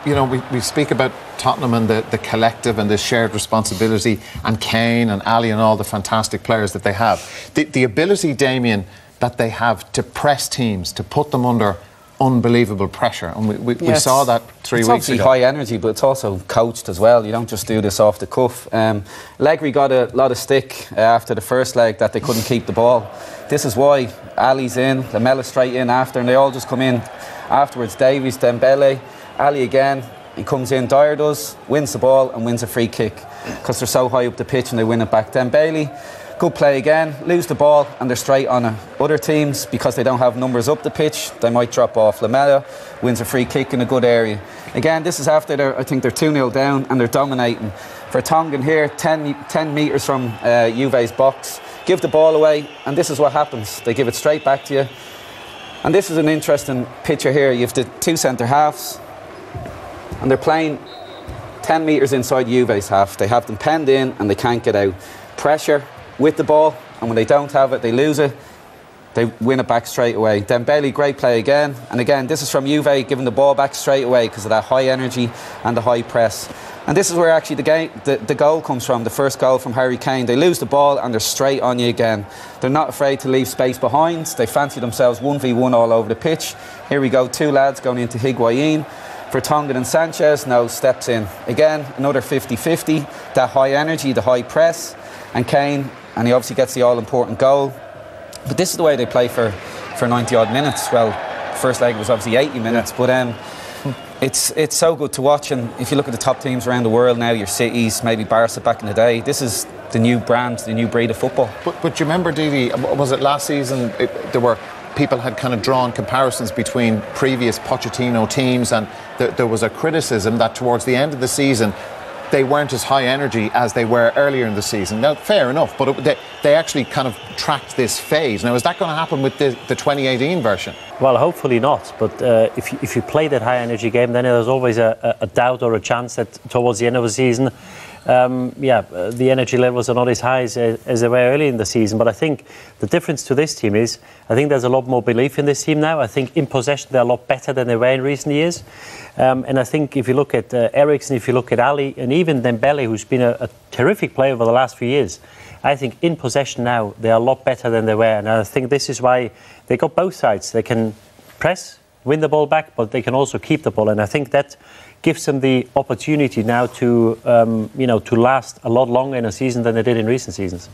you know, we speak about Tottenham and the collective and the shared responsibility, and Kane and Ali and all the fantastic players that they have. The ability, Damien, that they have to press teams, to put them under unbelievable pressure, and we saw that 3 weeks ago. It's obviously high energy, but it's also coached as well. You don't just do this off the cuff. Legri got a lot of stick after the first leg that they couldn't keep the ball. This is why Ali's in, Lamela straight in after, and they all just come in afterwards. Davies, Dembele, Ali again. He comes in, Dyer does, wins the ball and wins a free kick because they're so high up the pitch and they win it back. Dembele, good play again, lose the ball and they're straight on it. Other teams, because they don't have numbers up the pitch, they might drop off. Lamela wins a free kick in a good area. Again, this is after I think they're 2-0 down and they're dominating. Vertonghen here, 10 metres from Juve's box, give the ball away, and this is what happens. They give it straight back to you. And this is an interesting picture here. You have the two centre halves and they're playing 10 metres inside Juve's half. They have them penned in and they can't get out. Pressure with the ball, and when they don't have it, they lose it. They win it back straight away. Dembele, great play again. And again, this is from Juve giving the ball back straight away because of that high energy and the high press. And this is where actually the goal comes from, the first goal from Harry Kane. They lose the ball and they're straight on you again. They're not afraid to leave space behind. They fancy themselves 1v1 all over the pitch. Here we go, two lads going into Higuain. Vertonghen and Sanchez now steps in. Again, another 50-50. That high energy, the high press. And Kane, and he obviously gets the all-important goal. But this is the way they play for 90-odd minutes. Well, the first leg was obviously 80 minutes, but it's so good to watch. And if you look at the top teams around the world now, your Cities, maybe Barca back in the day, this is the new brand, the new breed of football. But you remember, Didi, was it last season, people had kind of drawn comparisons between previous Pochettino teams, and there was a criticism that towards the end of the season they weren't as high energy as they were earlier in the season. Now, fair enough, but they actually kind of tracked this phase. Now, is that going to happen with the 2018 version? Well, hopefully not, but if you play that high energy game, then there's always a doubt or a chance that towards the end of the season, the energy levels are not as high as they were early in the season. But I think the difference to this team is, I think there's a lot more belief in this team now. I think in possession they're a lot better than they were in recent years. And I think if you look at Eriksen, if you look at Ali, and even Dembele, who's been a terrific player over the last few years, I think in possession now they're a lot better than they were. And I think this is why they got both sides. They can press, win the ball back, but they can also keep the ball. And I think that gives them the opportunity now to, to last a lot longer in a season than they did in recent seasons.